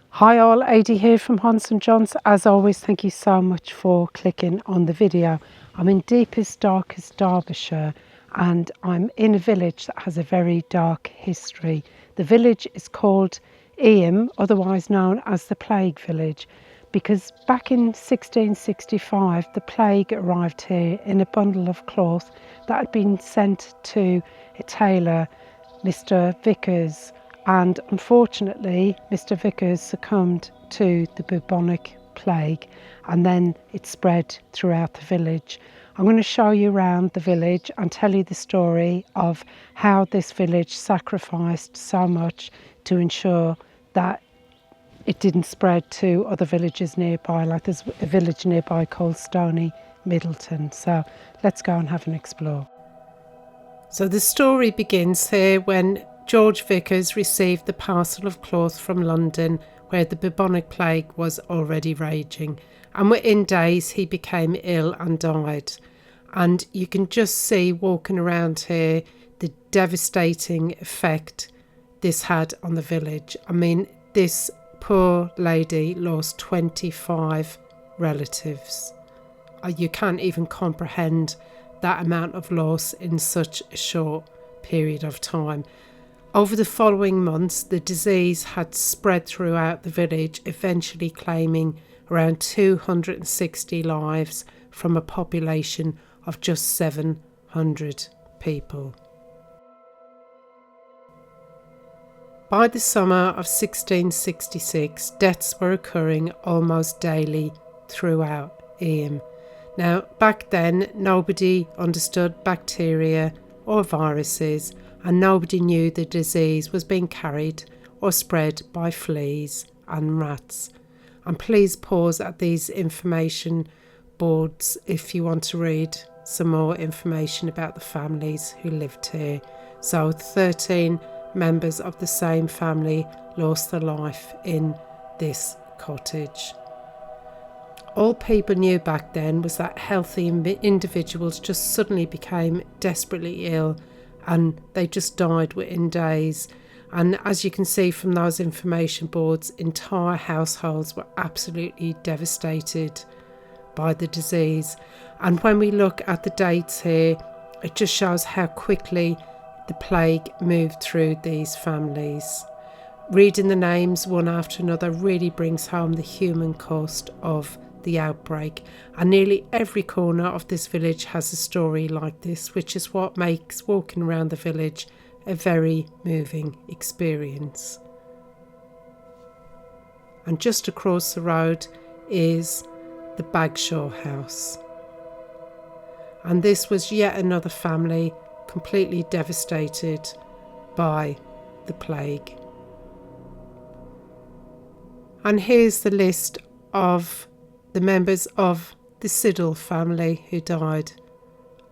Hi all, Adi here from Haunts and Jaunts. As always, thank you so much for clicking on the video. I'm in deepest, darkest Derbyshire and I'm in a village that has a very dark history. The village is called Eyam, otherwise known as the Plague Village, because back in 1665 the plague arrived here in a bundle of cloth that had been sent to a tailor, Mr. Vickers. And unfortunately, Mr. Vickers succumbed to the bubonic plague and then it spread throughout the village. I'm going to show you around the village and tell you the story of how this village sacrificed so much to ensure that it didn't spread to other villages nearby. Like there's a village nearby called Stony Middleton. So let's go and have an explore. So the story begins here when George Vickers received the parcel of cloth from London where the bubonic plague was already raging, and within days he became ill and died. And you can just see walking around here the devastating effect this had on the village. I mean, this poor lady lost 25 relatives. You can't even comprehend that amount of loss in such a short period of time. Over the following months, the disease had spread throughout the village, eventually claiming around 260 lives from a population of just 700 people. By the summer of 1666, deaths were occurring almost daily throughout Eyam. Now, back then, nobody understood bacteria or viruses, and nobody knew the disease was being carried or spread by fleas and rats. And please pause at these information boards if you want to read some more information about the families who lived here. So 13 members of the same family lost their life in this cottage. All people knew back then was that healthy individuals just suddenly became desperately ill and they just died within days. And as you can see from those information boards, entire households were absolutely devastated by the disease. And when we look at the dates here, it just shows how quickly the plague moved through these families. Reading the names one after another really brings home the human cost of the outbreak, and nearly every corner of this village has a story like this, which is what makes walking around the village a very moving experience. And just across the road is the Bagshaw house, and this was yet another family completely devastated by the plague. And here's the list of the members of the Siddle family who died.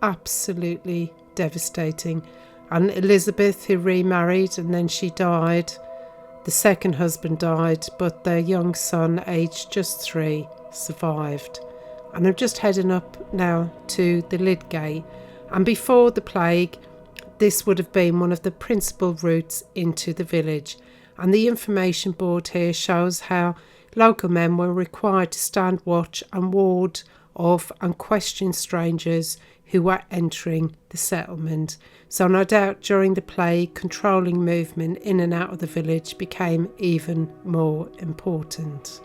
Absolutely devastating. And Elizabeth, who remarried and then she died. The second husband died, but their young son, aged just 3, survived. And I'm just heading up now to the Lydgate. And before the plague, this would have been one of the principal routes into the village. And the information board here shows how local men were required to stand watch and ward off and question strangers who were entering the settlement. So no doubt during the plague, controlling movement in and out of the village became even more important.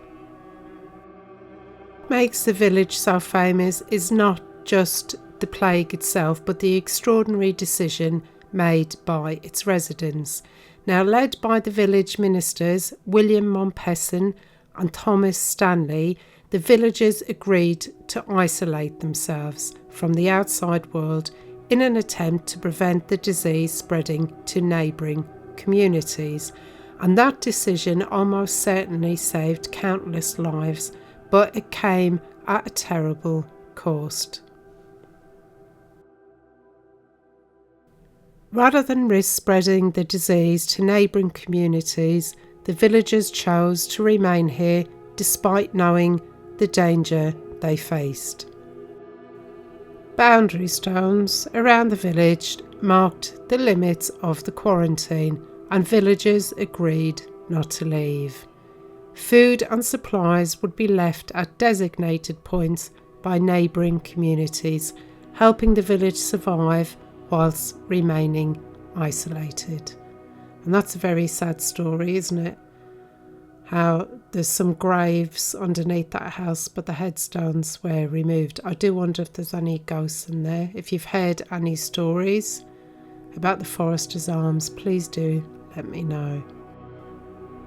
What makes the village so famous is not just the plague itself, but the extraordinary decision made by its residents. Now, led by the village ministers, William Mompesson and Thomas Stanley, the villagers agreed to isolate themselves from the outside world in an attempt to prevent the disease spreading to neighbouring communities. And that decision almost certainly saved countless lives, but it came at a terrible cost. Rather than risk spreading the disease to neighbouring communities, the villagers chose to remain here despite knowing the danger they faced. Boundary stones around the village marked the limits of the quarantine, and villagers agreed not to leave. Food and supplies would be left at designated points by neighbouring communities, helping the village survive whilst remaining isolated. And that's a very sad story, isn't it? How there's some graves underneath that house, but the headstones were removed. I do wonder if there's any ghosts in there. If you've heard any stories about the Forester's Arms, please do let me know.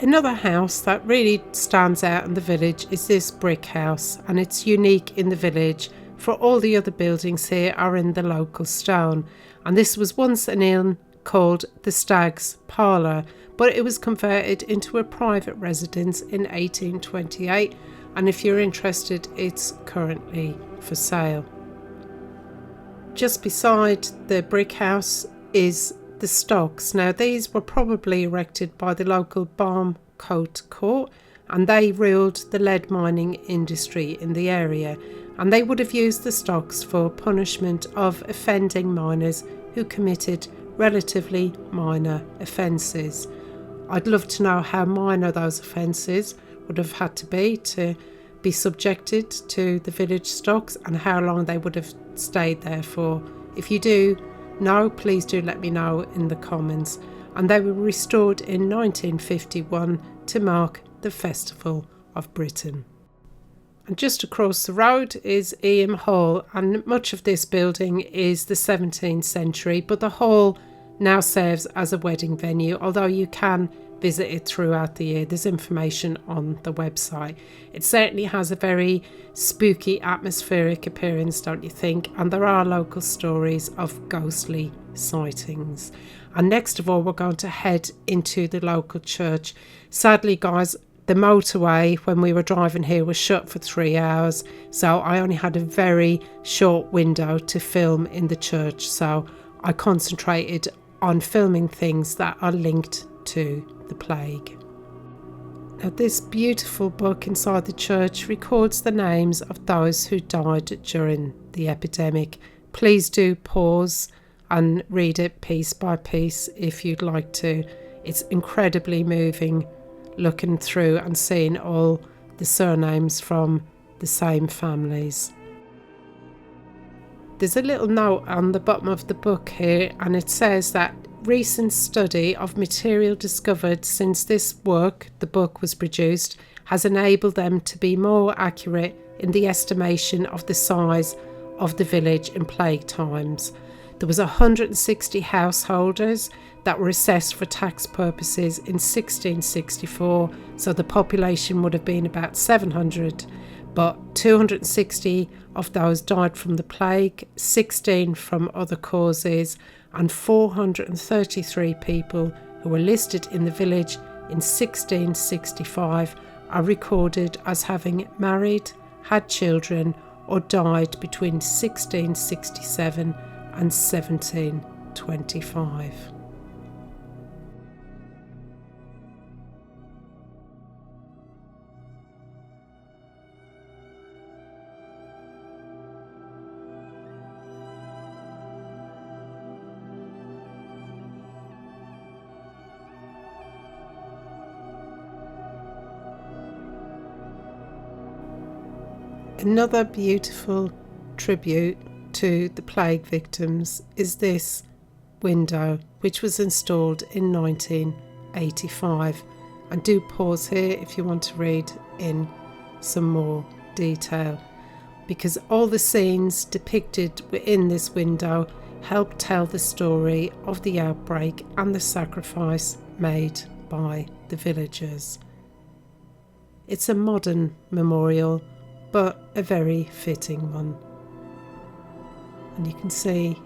Another house that really stands out in the village is this brick house, and it's unique in the village, for all the other buildings here are in the local stone. And this was once an inn called the Stag's Parlour, but it was converted into a private residence in 1828, and if you're interested, it's currently for sale. Just beside the brick house is the stocks. Now these were probably erected by the local Barmcote Court, and they ruled the lead mining industry in the area, and they would have used the stocks for punishment of offending miners who committed relatively minor offences. I'd love to know how minor those offences would have had to be subjected to the village stocks, and how long they would have stayed there for. If you do know, please do let me know in the comments. And they were restored in 1951 to mark the Festival of Britain. And just across the road is Eyam Hall, and much of this building is the 17th century, but the hall now serves as a wedding venue, although you can visit it throughout the year. There's information on the website. It certainly has a very spooky atmospheric appearance, don't you think? And there are local stories of ghostly sightings. And next of all, we're going to head into the local church. Sadly, guys, the motorway when we were driving here was shut for 3 hours, so I only had a very short window to film in the church, so I concentrated on filming things that are linked to the plague. Now, this beautiful book inside the church records the names of those who died during the epidemic. Please do pause and read it piece by piece if you'd like to. It's incredibly moving looking through and seeing all the surnames from the same families. There's a little note on the bottom of the book here, and it says that recent study of material discovered since this work, the book, was produced has enabled them to be more accurate in the estimation of the size of the village in plague times. There was 160 householders that were assessed for tax purposes in 1664, so the population would have been about 700, but 260 of those died from the plague, 16 from other causes, and 433 people who were listed in the village in 1665 are recorded as having married, had children, or died between 1667 and 1725. Another beautiful tribute to the plague victims is this window, which was installed in 1985. And do pause here if you want to read in some more detail, because all the scenes depicted within this window help tell the story of the outbreak and the sacrifice made by the villagers. It's a modern memorial, but a very fitting one. And you can see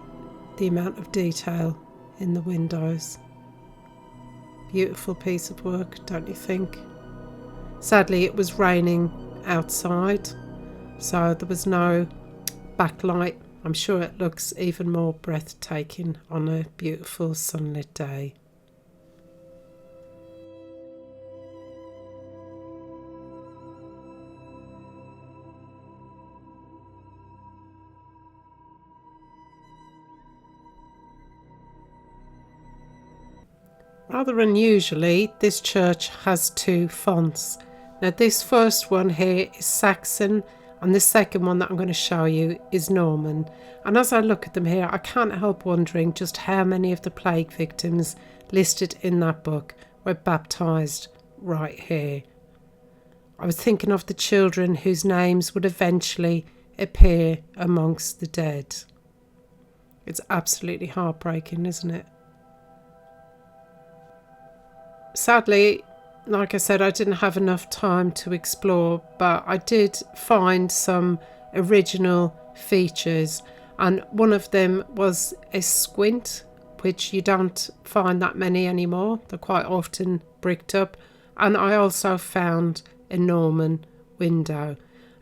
the amount of detail in the windows. Beautiful piece of work, don't you think? Sadly, it was raining outside, so there was no backlight. I'm sure it looks even more breathtaking on a beautiful sunlit day. Rather unusually, this church has two fonts. Now this first one here is Saxon, and the second one that I'm going to show you is Norman. And as I look at them here, I can't help wondering just how many of the plague victims listed in that book were baptised right here. I was thinking of the children whose names would eventually appear amongst the dead. It's absolutely heartbreaking, isn't it? Sadly, like I said, I didn't have enough time to explore, but I did find some original features, and one of them was a squint, which you don't find that many anymore. They're quite often bricked up. And I also found a Norman window.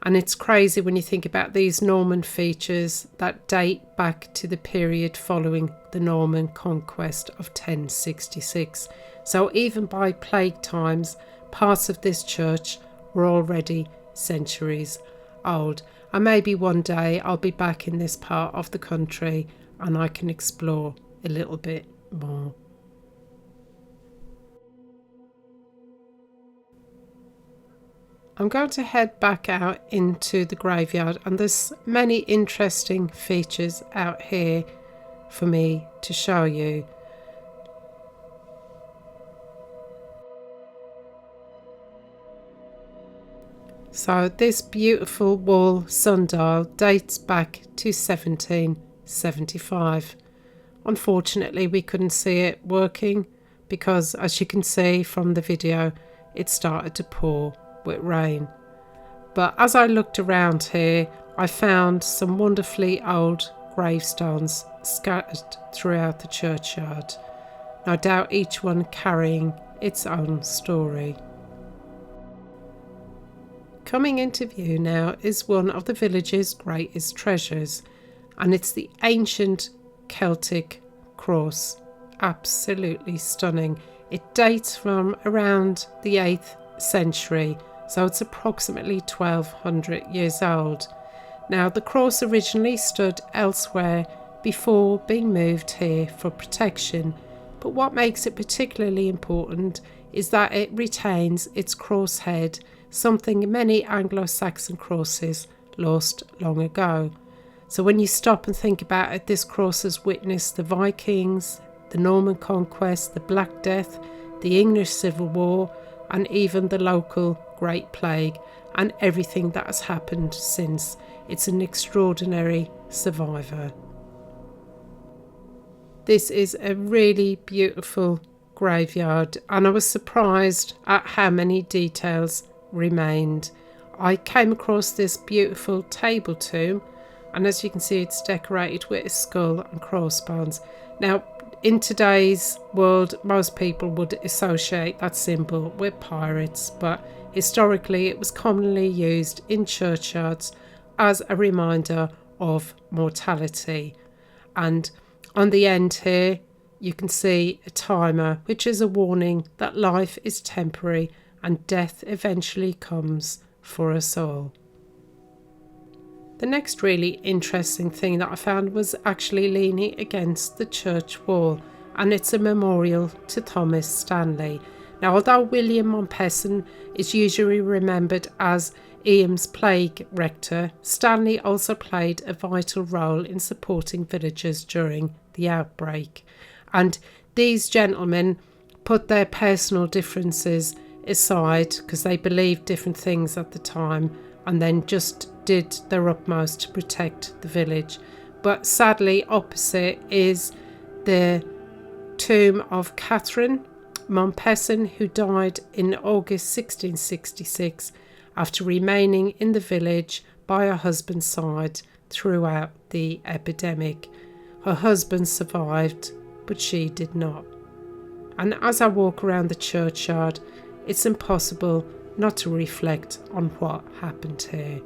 And it's crazy when you think about these Norman features that date back to the period following the Norman conquest of 1066. So even by plague times, parts of this church were already centuries old. And maybe one day I'll be back in this part of the country and I can explore a little bit more. I'm going to head back out into the graveyard, and there's many interesting features out here for me to show you. So this beautiful wall sundial dates back to 1775. Unfortunately, we couldn't see it working because, as you can see from the video, it started to pour with rain. But as I looked around here, I found some wonderfully old gravestones scattered throughout the churchyard. No doubt each one carrying its own story. Coming into view now is one of the village's greatest treasures, and it's the ancient Celtic Cross. Absolutely stunning. It dates from around the 8th century, so it's approximately 1200 years old. Now, the cross originally stood elsewhere before being moved here for protection, but what makes it particularly important is that it retains its cross head, something many Anglo-Saxon crosses lost long ago. So when you stop and think about it, this cross has witnessed the Vikings, the Norman conquest, the Black Death, the English Civil War, and even the local Great Plague, and everything that has happened since. It's an extraordinary survivor. This is a really beautiful graveyard, and I was surprised at how many details remained. I came across this beautiful table tomb, and as you can see, it's decorated with a skull and crossbones. Now, in today's world, most people would associate that symbol with pirates, but historically it was commonly used in churchyards as a reminder of mortality. And on the end here, you can see a timer, which is a warning that life is temporary and death eventually comes for us all. The next really interesting thing that I found was actually leaning against the church wall, and it's a memorial to Thomas Stanley. Now, although William Mompesson is usually remembered as Eyam's plague rector, Stanley also played a vital role in supporting villagers during the outbreak. And these gentlemen put their personal differences aside because they believed different things at the time, and then just did their utmost to protect the village. But sadly, opposite is the tomb of Catherine Mompesson, who died in August 1666 after remaining in the village by her husband's side throughout the epidemic. Her husband survived, but she did not. And as I walk around the churchyard, it's impossible not to reflect on what happened here.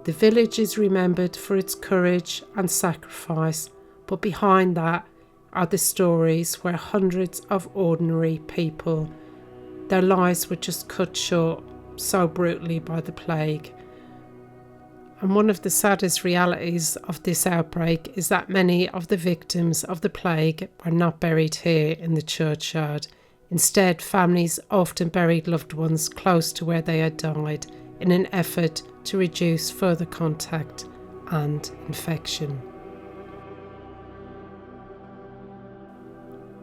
The village is remembered for its courage and sacrifice, but behind that are the stories where hundreds of ordinary people, their lives were just cut short so brutally by the plague. And one of the saddest realities of this outbreak is that many of the victims of the plague were not buried here in the churchyard. Instead, families often buried loved ones close to where they had died in an effort to reduce further contact and infection.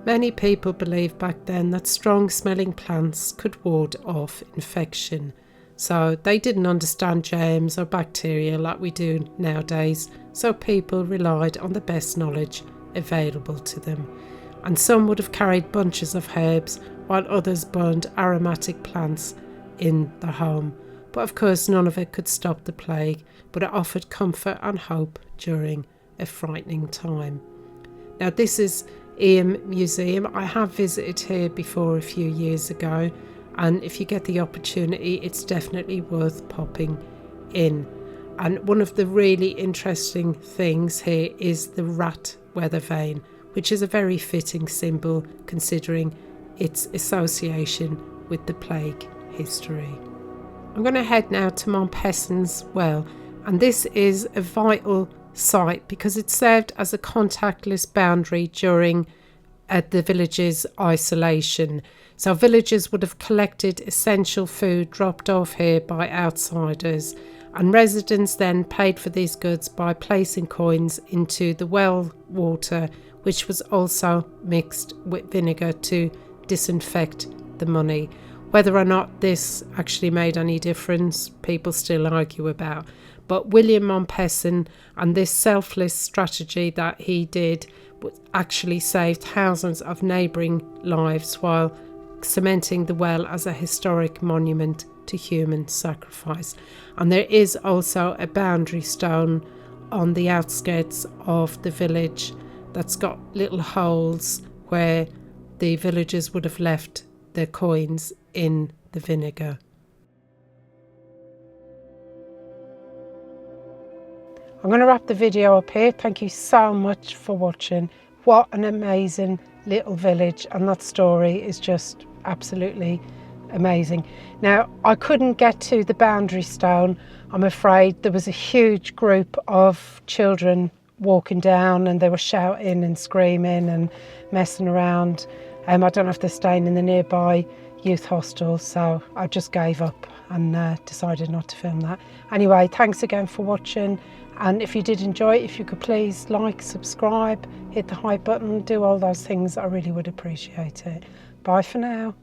Many people believed back then that strong smelling plants could ward off infection, so they didn't understand germs or bacteria like we do nowadays, so people relied on the best knowledge available to them. And some would have carried bunches of herbs, while others burned aromatic plants in the home. But of course none of it could stop the plague, but it offered comfort and hope during a frightening time. Now this is Eyam Museum. I have visited here before a few years ago, and if you get the opportunity, it's definitely worth popping in. And one of the really interesting things here is the rat weather vane, which is a very fitting symbol considering its association with the plague history. I'm going to head now to Mompesson's well, and this is a vital site because it served as a contactless boundary during the village's isolation. So villagers would have collected essential food dropped off here by outsiders, and residents then paid for these goods by placing coins into the well water, which was also mixed with vinegar to disinfect the money. Whether or not this actually made any difference, people still argue about. But William Mompesson and this selfless strategy that he did actually saved thousands of neighbouring lives while cementing the well as a historic monument to human sacrifice. And there is also a boundary stone on the outskirts of the village that's got little holes where the villagers would have left their coins in the vinegar. I'm going to wrap the video up here. Thank you so much for watching. What an amazing little village, and that story is just absolutely amazing. Now, I couldn't get to the boundary stone. I'm afraid there was a huge group of children walking down, and they were shouting and screaming and messing around. I don't know if they're staying in the nearby youth hostel, so I just gave up and decided not to film that. Anyway, thanks again for watching, and if you did enjoy it, if you could please like, subscribe, hit the hype button, do all those things, I really would appreciate it. Bye for now.